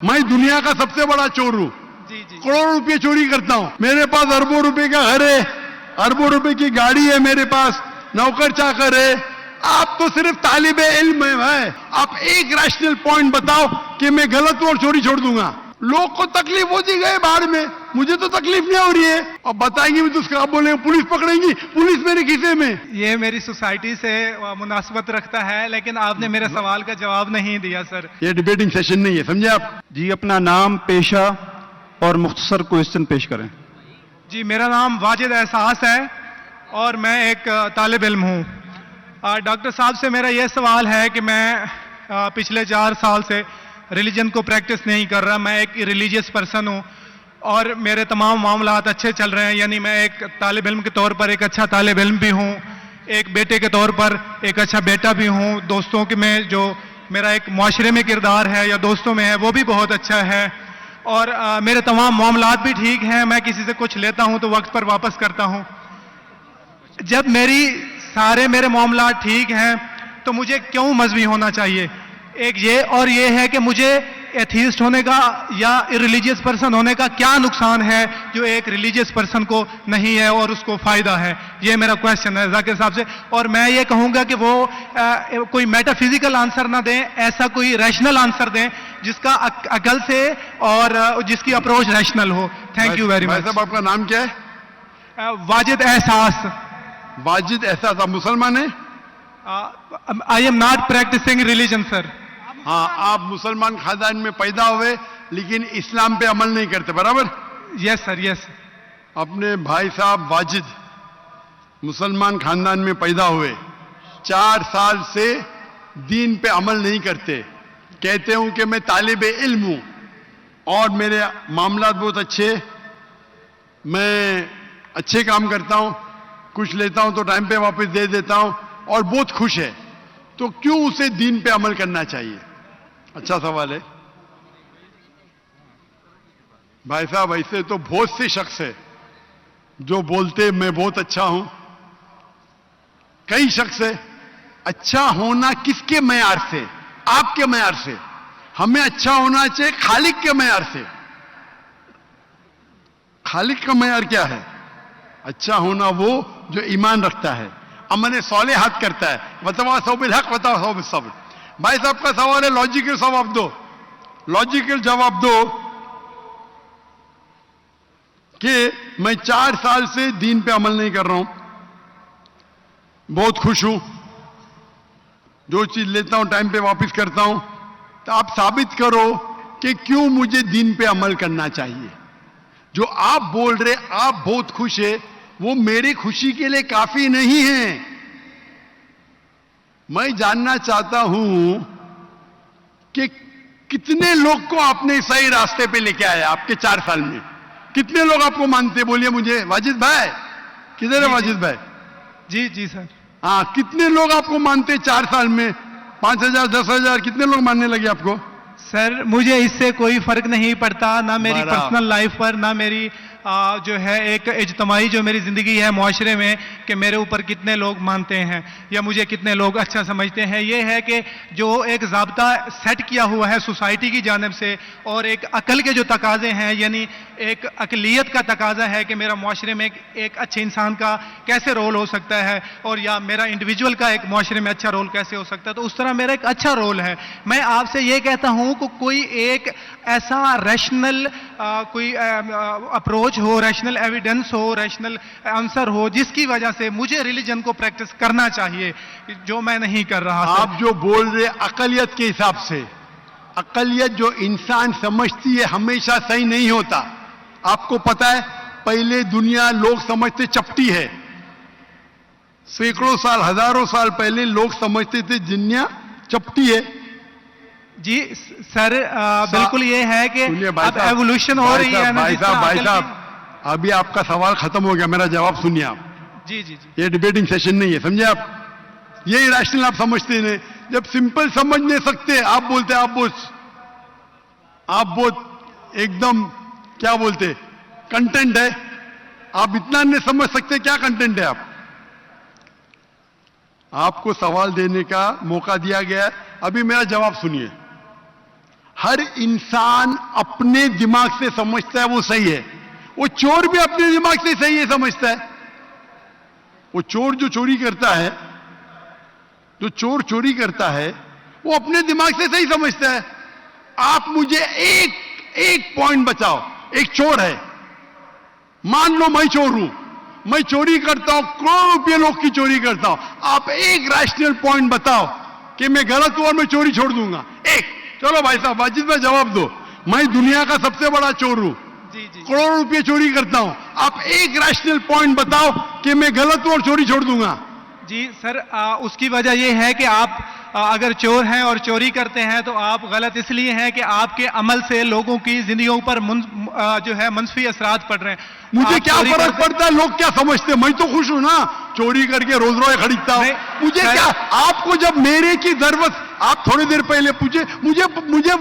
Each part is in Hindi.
मैं दुनिया का सबसे बड़ा चोर हूं। जी जी करोड़ों रुपए चोरी करता हूं। मेरे पास अरबों रुपए का घर है, अरबों रुपए की गाड़ी है, मेरे पास नौकर चाकर है। आप तो सिर्फ तालिबे इल्म है। आप एक रैशनल पॉइंट बताओ कि मैं गलत हूं और चोरी छोड़ दूंगा। लोग को तकलीफ होती गई बाढ़ में, मुझे तो तकलीफ नहीं हो रही है। और बताएंगे भी तो उसका आप बोलेंगे पुलिस पकड़ेंगी, पुलिस मेरे खीसे में। ये मेरी सोसाइटी से मुनासबत रखता है, लेकिन आपने मेरे सवाल का जवाब नहीं दिया सर। ये डिबेटिंग सेशन नहीं है, समझे आप। जी, अपना नाम, पेशा और मुख्तसर क्वेश्चन पेश करें। जी, मेरा नाम वाजिद एहसास है और मैं एक तालिब इल्म हूँ। डॉक्टर साहब से मेरा यह सवाल है कि मैं पिछले 4 साल से रिलीजन को प्रैक्टिस नहीं कर रहा। मैं एक रिलीजियस पर्सन हूँ और मेरे तमाम मामलात अच्छे चल रहे हैं। यानी मैं एक तालिब इल्म के तौर पर एक अच्छा तालिब इल्म भी हूँ, एक बेटे के तौर पर एक अच्छा बेटा भी हूँ। दोस्तों के में जो मेरा एक मुआशरे में किरदार है या दोस्तों में है वो भी बहुत अच्छा है। और मेरे तमाम मामलात भी ठीक हैं। मैं किसी से कुछ लेता हूँ तो वक्त पर वापस करता हूँ। जब मेरे मामलात ठीक हैं तो मुझे क्यों मजहबी होना चाहिए? एक ये और ये है कि मुझे एथीस्ट होने का या रिलीजियस पर्सन होने का क्या नुकसान है जो एक रिलीजियस पर्सन को नहीं है और उसको फायदा है? ये मेरा क्वेश्चन है जाकिर साहब से। और मैं ये कहूंगा कि वो कोई मेटाफिजिकल आंसर ना दें, ऐसा कोई रैशनल आंसर दें जिसका अकल से और जिसकी अप्रोच रैशनल हो। Thank you very much. साहब, आपका नाम क्या है? वाजिद एहसास। वाजिद एहसास। आप मुसलमान हैं? I am not practising religion sir. हाँ, आप मुसलमान खानदान में पैदा हुए लेकिन इस्लाम पे अमल नहीं करते, बराबर? Yes sir, yes. अपने भाई साहब वाजिद मुसलमान खानदान में पैदा हुए, 4 साल से दीन पे अमल नहीं करते। कहते हूं कि मैं तालिबे इल्म हूं और मेरे मामलात बहुत अच्छे, मैं अच्छे काम करता हूं, कुछ लेता हूं तो टाइम पे वापस दे देता हूं और बहुत खुश है। तो क्यों उसे दीन पे अमल करना चाहिए? अच्छा सवाल है भाई साहब। ऐसे तो बहुत से शख्स है जो बोलते मैं बहुत अच्छा हूं। कई शख्स है। अच्छा होना किसके मयार से? आपके मयार से। हमें अच्छा होना चाहिए खालिक के मयार से। खालिक का मयार क्या है? अच्छा होना वो जो ईमान रखता है, अमल सौलेहात करता है। वतवासौ बिल हक वतवासौ बिस सब्र। भाई साहब का सवाल है, लॉजिकल जवाब दो, लॉजिकल जवाब दो कि मैं 4 साल से दीन पे अमल नहीं कर रहा हूं, बहुत खुश हूं, जो चीज लेता हूं टाइम पे वापस करता हूं। तो आप साबित करो कि क्यों मुझे दीन पे अमल करना चाहिए। जो आप बोल रहे आप बहुत खुश है, वो मेरी खुशी के लिए काफी नहीं है। मैं जानना चाहता हूं कि कितने लोग को आपने सही रास्ते पे लेके आया आपके 4 साल में। कितने लोग आपको मानते? बोलिए मुझे। वाजिद भाई किधर है? वाजिद भाई। जी जी सर। हाँ, कितने लोग आपको मानते 4 साल में? 5,000, 10,000, कितने लोग मानने लगे आपको? सर, मुझे इससे कोई फर्क नहीं पड़ता, ना मेरी पर्सनल लाइफ पर, ना मेरी जो है एक इज्तमाई जो मेरी जिंदगी है मुआशरे में, कि मेरे ऊपर कितने लोग मानते हैं या मुझे कितने लोग अच्छा समझते हैं। ये है कि जो एक ज़ाब्ता सेट किया हुआ है सोसाइटी की जानिब से और एक अकल के जो तकाजे हैं, यानी एक अकलियत का तकाजा है कि मेरा मुआशरे में एक अच्छे इंसान का कैसे रोल हो सकता है और या मेरा इंडिविजुअल का एक मुआशरे में अच्छा रोल कैसे हो सकता है। तो उस तरह मेरा एक अच्छा रोल है। मैं आपसे ये कहता हूं कि कोई एक ऐसा रैशनल कोई अप्रोच हो, रैशनल एविडेंस हो, रैशनल आंसर हो जिसकी वजह से मुझे रिलीजन को प्रैक्टिस करना चाहिए, जो मैं नहीं कर रहा। आप जो बोल रहे अकलियत के हिसाब से, अकलियत जो इंसान समझती है हमेशा सही नहीं होता। आपको पता है, पहले दुनिया लोग समझते चपटी है। सैकड़ों साल, हजारों साल पहले लोग समझते थे दुनिया चपटी है। जी सर, बिल्कुल ये है कि अब एवोल्यूशन हो रही है ना। भाई साहब, अभी आपका सवाल खत्म हो गया, मेरा जवाब सुनिए आप। जी जी जी। ये डिबेटिंग सेशन नहीं है, समझे आप। ये इरेशनल आप समझते नहीं। जब सिंपल समझ नहीं सकते आप बोलते आप बहुत एकदम क्या बोलते कंटेंट है। आप इतना नहीं समझ सकते क्या कंटेंट है। आपको सवाल देने का मौका दिया गया है, अभी मेरा जवाब सुनिए। हर इंसान अपने दिमाग से समझता है वो सही है। वो चोर भी अपने दिमाग से सही है समझता है। वो चोर जो चोरी करता है, जो चोर चोरी करता है, वो अपने दिमाग से सही समझता है। आप मुझे एक पॉइंट बताओ। एक चोर है, मान लो मैं चोर हूं, मैं चोरी करता हूं, करोड़ों रुपये लोग की चोरी करता हूं। आप एक रैशनल पॉइंट बताओ कि मैं गलत हूं और मैं चोरी छोड़ दूंगा। एक, चलो भाई साहब वाजिद भाई जवाब दो। मैं दुनिया का सबसे बड़ा चोर हूं, करोड़ों रुपये चोरी करता हूं। आप एक रैशनल पॉइंट बताओ कि मैं गलत हूं और चोरी छोड़ दूंगा। जी सर, उसकी वजह यह है कि आप अगर चोर हैं और चोरी करते हैं तो आप गलत इसलिए हैं कि आपके अमल से लोगों की जिंदगियों पर जो है मुनफी असरात पड़ रहे हैं। मुझे क्या फर्क पड़ता है लोग क्या समझते हैं? मैं तो खुश हूं ना, चोरी करके रोज रोज खरीदता हूं। मुझे क्या, आपको जब मेरे की जरूरत, आप थोड़ी देर पहले पूछे, मुझे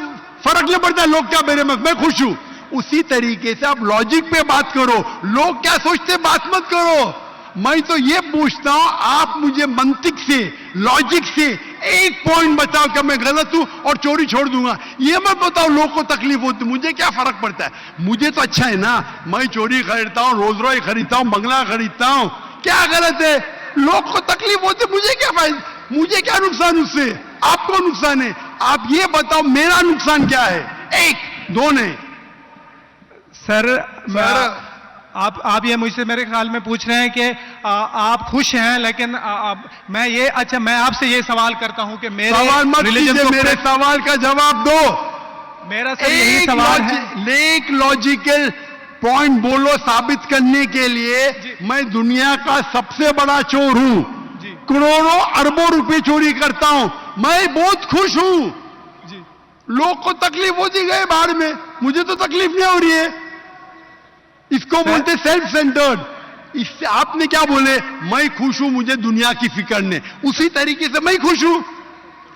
फर्क नहीं पड़ता लोग क्या मेरे में, मैं खुश हूं। उसी तरीके से आप लॉजिक पे बात करो, लोग क्या सोचते बात मत करो। मैं तो ये पूछता हूं, आप मुझे मंतिक से, लॉजिक से एक पॉइंट बताओ कि मैं गलत हूं और चोरी छोड़ दूंगा। ये मत बताओ लोग को तकलीफ होती, मुझे क्या फर्क पड़ता है? मुझे तो अच्छा है ना, मैं चोरी खरीदता हूं, रोज रोज खरीदता हूं, बंगला खरीदता हूं, क्या गलत है? लोग को तकलीफ होती, मुझे क्या फायदा, मुझे क्या नुकसान उससे? आपको नुकसान है। आप ये बताओ मेरा नुकसान क्या है? एक, दो नहीं। सर आप ये मुझसे मेरे ख्याल में पूछ रहे हैं कि आप खुश हैं, लेकिन मैं आपसे ये सवाल करता हूं कि मेरे सवाल मत कीजिए, मेरे सवाल का जवाब दो। मेरा सर यही सवाल है। एक लॉजिकल पॉइंट बोलो साबित करने के लिए। मैं दुनिया का सबसे बड़ा चोर हूं, करोड़ों अरबों रुपए चोरी करता हूं, मैं बहुत खुश हूं। लोग को तकलीफ होती गए बाहर में, मुझे तो तकलीफ नहीं हो रही है। इसको बोलते सेल्फ सेंटर्ड। इससे आपने क्या बोले, मैं खुश हूं, मुझे दुनिया की फिक्र नहीं। उसी तरीके से मैं खुश हूं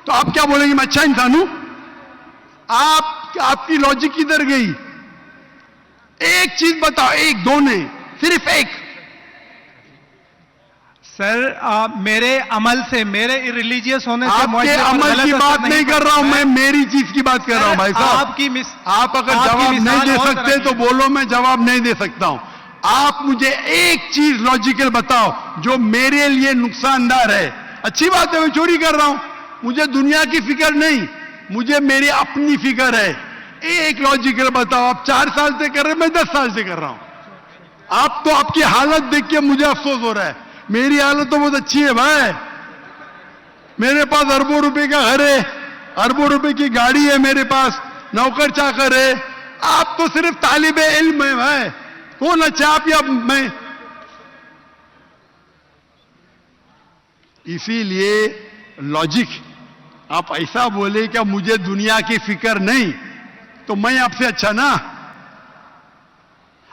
तो आप क्या बोलेंगे मैं अच्छा इंसान हूं? आपकी लॉजिक किधर गई? एक चीज बताओ, एक, दो नहीं, सिर्फ एक। सर मेरे अमल से, मेरे रिलीजियस होने से, आपके अमल की बात नहीं कर रहा हूं मैं, मेरी चीज की बात कर रहा हूं भाई साहब। आप अगर जवाब नहीं दे सकते तो बोलो, मैं जवाब नहीं दे सकता हूं। आप मुझे एक चीज लॉजिकल बताओ जो मेरे लिए नुकसानदार है। अच्छी बात है, मैं चोरी कर रहा हूं, मुझे दुनिया की फिक्र नहीं, मुझे मेरी अपनी फिक्र है। एक लॉजिकल बताओ। आप 4 साल से कर रहे, मैं 10 साल से कर रहा हूं। आप तो, आपकी हालत देख के मुझे अफसोस हो रहा है। मेरी हालत तो बहुत अच्छी है भाई, मेरे पास अरबों रुपए का घर है, अरबों रुपए की गाड़ी है मेरे पास, नौकर चाकर है। आप तो सिर्फ तालिबे इल्म है भाई, कौन अच्छा आप या मैं? इसीलिए लॉजिक, आप ऐसा बोले कि मुझे दुनिया की फिक्र नहीं, तो मैं आपसे अच्छा ना?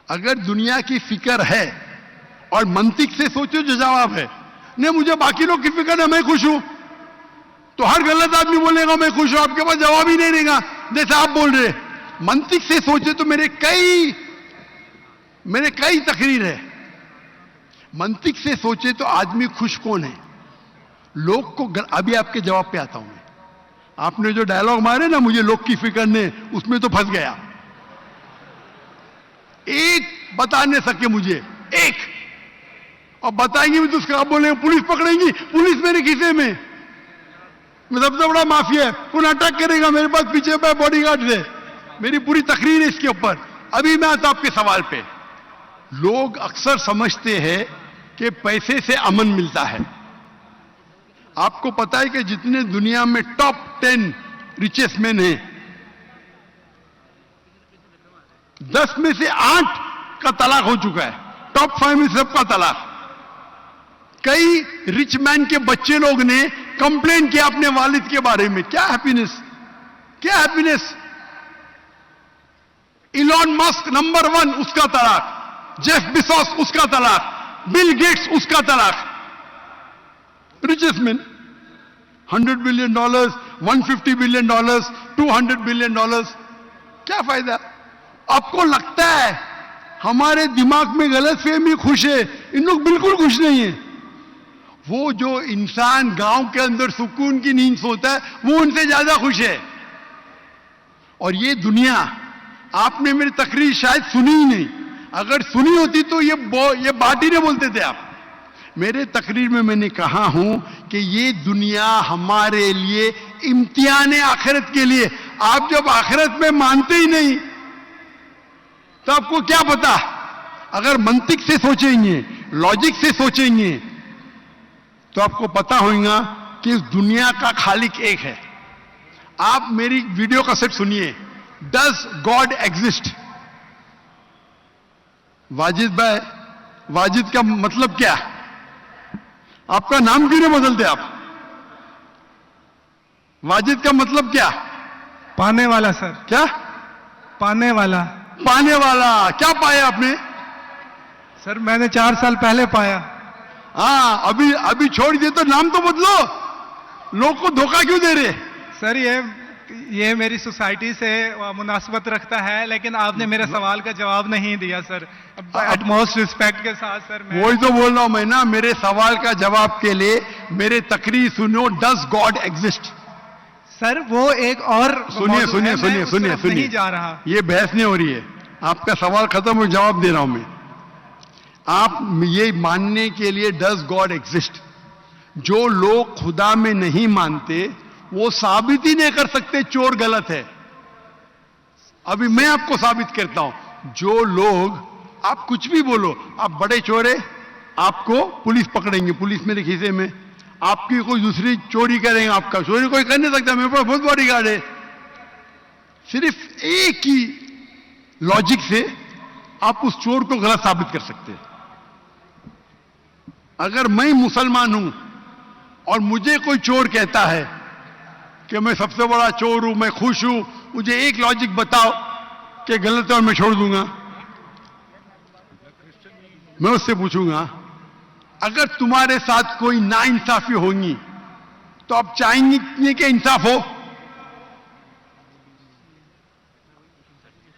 अगर दुनिया की फिक्र है और मंतिक से सोचो जो जवाब है, नहीं मुझे बाकी लोग की फिक्र है, मैं खुश हूं, तो हर गलत आदमी बोलेगा मैं खुश हूं, आपके पास जवाब ही नहीं रहेगा जैसे आप बोल रहे। मंतिक से सोचे तो मेरे कई तकरीर है। मंतिक से सोचे तो आदमी खुश कौन है? लोग को अभी आपके जवाब पे आता हूं मैं। आपने जो डायलॉग मारे ना, मुझे लोग की फिक्र नहीं, उसमें तो फंस गया। एक बता नहीं सके मुझे, एक, और बताएंगे भी तो उसका आप बोलेंगे पुलिस पकड़ेगी, पुलिस मेरे खीसे में, मैं सबसे बड़ा माफिया है, कौन अटैक करेगा मेरे पास पीछे पे बॉडीगार्ड है। मेरी पूरी तकरीर है इसके ऊपर। अभी मैं आता आपके सवाल पे। लोग अक्सर समझते हैं कि पैसे से अमन मिलता है। आपको पता है कि जितने दुनिया में टॉप 10 रिचेस्ट मैन हैं, 10 में से 8 का तलाक हो चुका है। टॉप 5 में सबका तलाक। कई रिच मैन के बच्चे लोग ने कंप्लेन किया अपने वालिद के बारे में, क्या हैप्पीनेस, क्या हैप्पीनेस। इलॉन मस्क नंबर 1, उसका तलाक। जेफ बिजोस उसका तलाक। बिल गेट्स उसका तलाक। Richest man, $100 billion, $150 billion, $200 billion. क्या फायदा? आपको लगता है हमारे दिमाग में गलतफहमी खुश है, इन लोग बिल्कुल खुश नहीं है। वो जो इंसान गांव के अंदर सुकून की नींद सोता है, वो उनसे ज्यादा खुश है। और ये दुनिया, आपने मेरी तकरीर शायद सुनी ही नहीं, अगर सुनी होती तो ये बात ही नहीं बोलते थे आप। मेरे तकरीर में मैंने कहा हूं कि ये दुनिया हमारे लिए इम्तिहान है आखिरत के लिए। आप जब आखिरत में मानते ही नहीं तो आपको क्या पता? अगर मंतिक से सोचेंगे, लॉजिक से सोचेंगे तो आपको पता होगा कि इस दुनिया का खालिक एक है। आप मेरी वीडियो का सेट सुनिए, डज गॉड एग्जिस्ट? वाजिद भाई, वाजिद का मतलब क्या? आपका नाम क्यों नहीं बदलते आप? वाजिद का मतलब क्या? पाने वाला सर। क्या? पाने वाला। पाने वाला। क्या पाया आपने? सर मैंने 4 साल पहले पाया। हाँ, अभी छोड़ दिए तो नाम तो बदलो। लोग को धोखा क्यों दे रहे? सर ये मेरी सोसाइटी से मुनासबत रखता है, लेकिन आपने मेरे सवाल का जवाब नहीं दिया सर। एटमोस्ट रिस्पेक्ट के साथ सर, मैं वही तो बोल रहा हूं मैं ना, मेरे सवाल का जवाब के लिए मेरे तकरीर सुनो, डज गॉड एग्जिस्ट? सर वो एक और सुनिए सुनिए सुनिए सुनिए सुनिए, नहीं जा रहा। ये बहस नहीं हो रही है, आपका सवाल खत्म हो, जवाब दे रहा हूं मैं। आप ये मानने के लिए डज गॉड एग्जिस्ट, जो लोग खुदा में नहीं मानते वो साबित ही नहीं कर सकते चोर गलत है। अभी मैं आपको साबित करता हूं, जो लोग, आप कुछ भी बोलो, आप बड़े चोर है, आपको पुलिस पकड़ेंगे, पुलिस मेरे खीसे में, आपकी कोई दूसरी चोरी करेंगे, आपका चोरी कोई कर नहीं सकता, मेरे पास बहुत बड़ी गार्ड है। सिर्फ एक ही लॉजिक से आप उस चोर को गलत साबित कर सकते हैं। अगर मैं मुसलमान हूं और मुझे कोई चोर कहता है कि मैं सबसे बड़ा चोर हूं, मैं खुश हूं, मुझे एक लॉजिक बताओ कि गलत है और मैं छोड़ दूंगा। मैं उससे पूछूंगा, अगर तुम्हारे साथ कोई नाइंसाफी होगी तो आप चाहेंगे कि इंसाफ हो?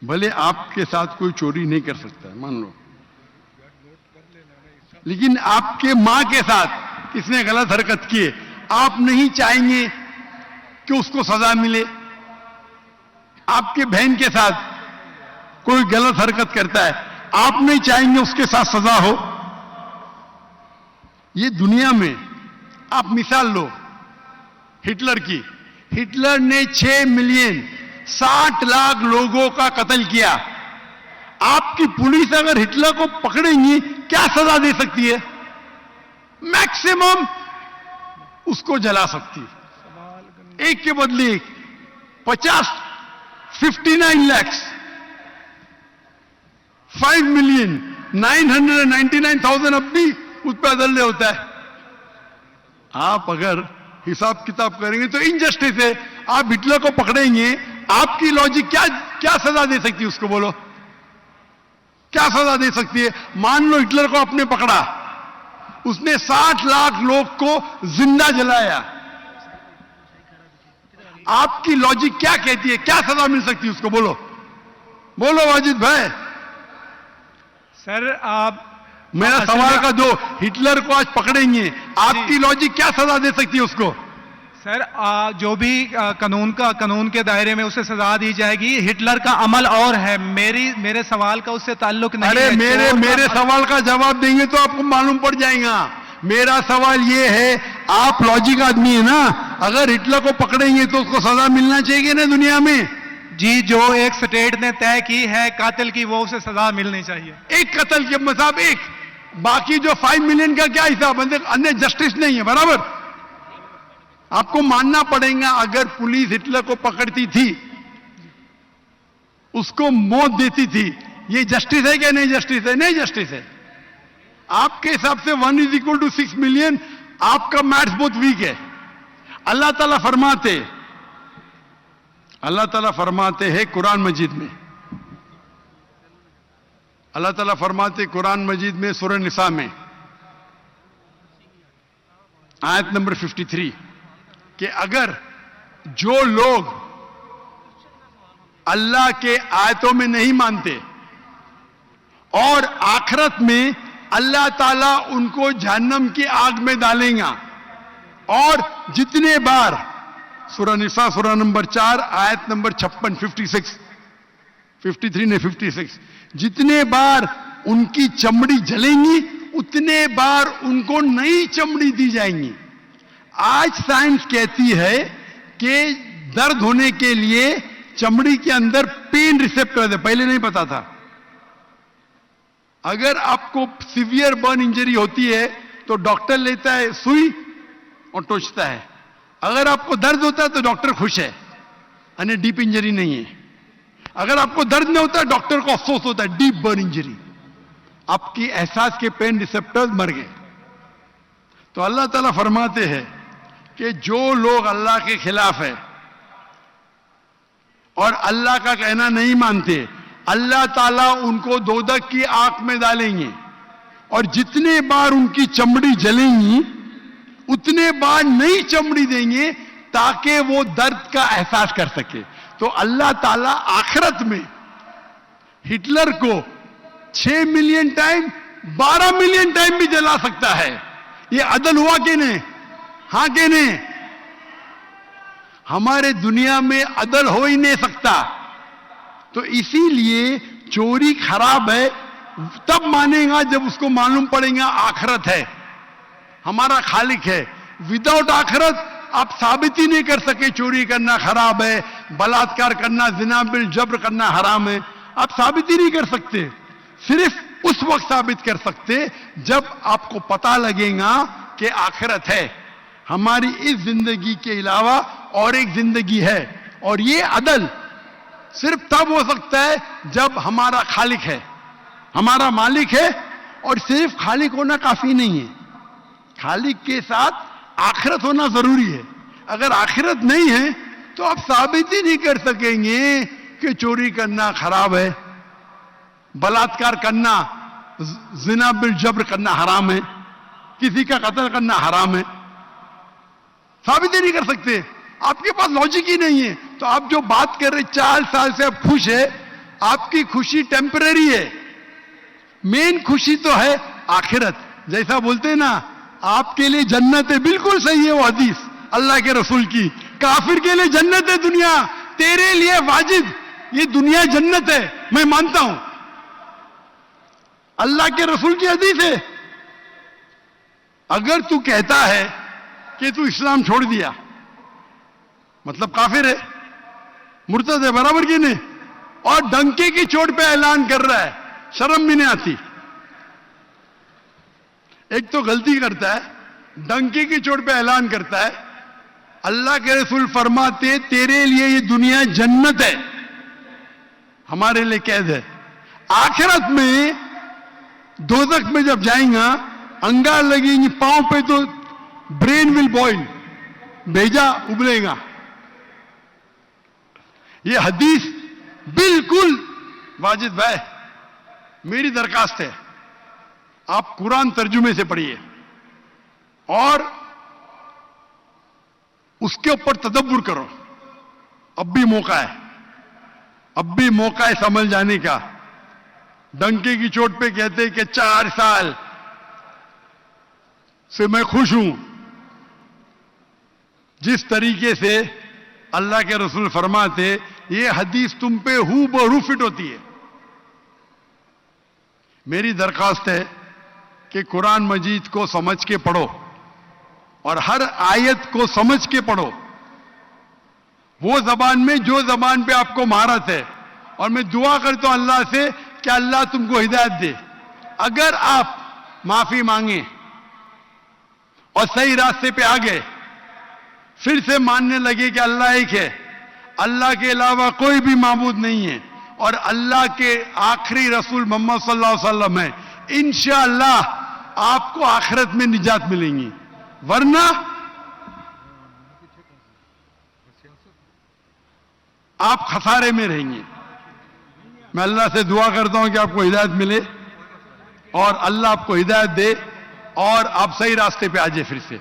भले आपके साथ कोई चोरी नहीं कर सकता है, मान लो, लेकिन आपके मां के साथ किसने गलत हरकत की है, आप नहीं चाहेंगे कि उसको सजा मिले? आपके बहन के साथ कोई गलत हरकत करता है, आप नहीं चाहेंगे उसके साथ सजा हो? ये दुनिया में आप मिसाल लो हिटलर की। हिटलर ने 6 मिलियन 60 लाख लोगों का कत्ल किया। आपकी पुलिस अगर हिटलर को पकड़ेंगी क्या सजा दे सकती है? मैक्सिमम उसको जला सकती है, एक के बदले एक। 59 लाख 5 मिलियन 999,000 अब भी उस पर अदल्य होता है। आप अगर हिसाब किताब करेंगे तो इनजस्टिस है। आप हिटलर को पकड़ेंगे, आपकी लॉजिक क्या सजा दे सकती है उसको? बोलो, क्या सजा दे सकती है? मान लो हिटलर को आपने पकड़ा, उसने 60 लाख लोग को जिंदा जलाया, आपकी लॉजिक क्या कहती है? क्या सजा मिल सकती है उसको? बोलो बोलो वाजिद भाई। सर आप मेरा सवाल का दो, हिटलर को आज पकड़ेंगे, आपकी लॉजिक क्या सजा दे सकती है उसको? सर जो भी कानून के दायरे में उसे सजा दी जाएगी। हिटलर का अमल और है, मेरे सवाल का उससे ताल्लुक नहीं है। अरे मेरे सवाल का जवाब देंगे तो आपको मालूम पड़ जाएगा। मेरा सवाल यह है, आप लॉजिक आदमी है ना, अगर हिटलर को पकड़ेंगे तो उसको सजा मिलना चाहिए ना दुनिया में? जी, जो एक स्टेट ने तय की है कातिल की, वो उसे सजा मिलनी चाहिए। एक कत्ल के मतलब एक, बाकी जो 5 मिलियन का क्या हिसाब? अन्य जस्टिस नहीं है, बराबर? आपको मानना पड़ेगा, अगर पुलिस हिटलर को पकड़ती थी, उसको मौत देती थी, ये जस्टिस है क्या? नहीं जस्टिस है, नहीं जस्टिस है। आपके हिसाब से 1 = 6 मिलियन, आपका मैथ्स बहुत वीक है। अल्लाह ताला फरमाते हैं कुरान मजीद में, अल्लाह ताला फरमाते कुरान मजीद में सूरह निसा में आयत नंबर 53 कि अगर जो लोग अल्लाह के आयतों में नहीं मानते और आखिरत में अल्लाह ताला उनको जहन्नम की आग में डालेगा, और जितने बार सूरह निसा सूरह नंबर 4 आयत नंबर 56 53 ने 56, जितने बार उनकी चमड़ी जलेंगी उतने बार उनको नई चमड़ी दी जाएंगी। आज साइंस कहती है कि दर्द होने के लिए चमड़ी के अंदर पेन रिसेप्टर है, पहले नहीं पता था। अगर आपको सीवियर बर्न इंजरी होती है तो डॉक्टर लेता है सुई और टोचता है। अगर आपको दर्द होता है तो डॉक्टर खुश है, यानी डीप इंजरी नहीं है। अगर आपको दर्द नहीं होता डॉक्टर को अफसोस होता है, डीप बर्न इंजरी, आपकी एहसास के पेन रिसेप्टर्स मर गए। तो अल्लाह ताला फरमाते हैं कि जो लोग अल्लाह के खिलाफ है और अल्लाह का कहना नहीं मानते, अल्लाह ताला उनको दोजख की आग में डालेंगे और जितने बार उनकी चमड़ी जलेंगी उतने बार नई चमड़ी देंगे ताकि वो दर्द का एहसास कर सके। तो अल्लाह ताला आखिरत में हिटलर को 6 मिलियन टाइम 12 मिलियन टाइम भी जला सकता है। ये अदल हुआ कि नहीं? हां कि नहीं? हमारे दुनिया में अदल हो ही नहीं सकता। तो इसीलिए चोरी खराब है तब मानेगा जब उसको मालूम पड़ेगा आखिरत है, हमारा खालिक है। विदाउट आखिरत आप साबित ही नहीं कर सके चोरी करना खराब है, बलात्कार करना, जिना बिल जब्र करना हराम है, आप साबित ही नहीं कर सकते। सिर्फ उस वक्त साबित कर सकते जब आपको पता लगेगा कि आखिरत है, हमारी इस जिंदगी के अलावा और एक जिंदगी है। और ये अदल सिर्फ तब हो सकता है जब हमारा खालिक है, हमारा मालिक है। और सिर्फ खालिक होना काफी नहीं है, खालिक के साथ आखिरत होना जरूरी है। अगर आखिरत नहीं है तो आप साबित ही नहीं कर सकेंगे कि चोरी करना खराब है, बलात्कार करना, जिना बिल जब्र करना हराम है, किसी का कत्ल करना हराम है, साबित ही नहीं कर सकते। आपके पास लॉजिक ही नहीं है। तो आप जो बात कर रहे 4 साल से आप खुश है, आपकी खुशी टेम्परेरी है, मेन खुशी तो है आखिरत। जैसा बोलते हैं ना, आपके लिए जन्नत है, बिल्कुल सही है वो हदीस अल्लाह के रसूल की। काफिर के लिए जन्नत है दुनिया, तेरे लिए वाजिद ये दुनिया जन्नत है, मैं मानता हूं, अल्लाह के रसूल की हदीस है। अगर तू कहता है कि तू इस्लाम छोड़ दिया मतलब काफिर है, मुर्तद है, बराबर की नहीं, और डंके की चोट पे ऐलान कर रहा है, शर्म भी नहीं आती। एक तो गलती करता है, डंके की चोट पे ऐलान करता है। अल्लाह के रसूल फरमाते तेरे लिए ये दुनिया जन्नत है, हमारे लिए कैद है। आखिरत में दोजख में जब जाएगा अंगार लगेंगी पांव पे तो ब्रेन विल बॉइल, भेजा उबलेगा। ये हदीस बिल्कुल वाजिद भाई, मेरी दरखास्त है आप कुरान तर्जुमे से पढ़िए और उसके ऊपर तदब्बुर करो। अब भी मौका है, अब भी मौका है समझ जाने का। डंके की चोट पे कहते कि 4 साल से मैं खुश हूं। जिस तरीके से अल्लाह के रसूल फरमाते ये हदीस तुम पे हूबहू फिट होती है। मेरी दरखास्त है कि कुरान मजीद को समझ के पढ़ो और हर आयत को समझ के पढ़ो, वो जबान में जो जबान पे आपको महारत है। और मैं दुआ करता हूं अल्लाह से कि अल्लाह तुमको हिदायत दे। अगर आप माफी मांगे और सही रास्ते पे आ गए, फिर से मानने लगे कि अल्लाह एक है, अल्लाह के अलावा कोई भी माबूद नहीं है और अल्लाह के आखिरी रसूल मोहम्मद सल्लल्लाहु अलैहि वसल्लम है, इंशाअल्लाह आपको आखिरत में निजात मिलेंगी। वरना आप खसारे में रहेंगे। मैं अल्लाह से दुआ करता हूं कि आपको हिदायत मिले और अल्लाह आपको हिदायत दे और आप सही रास्ते पे आ जाए फिर से।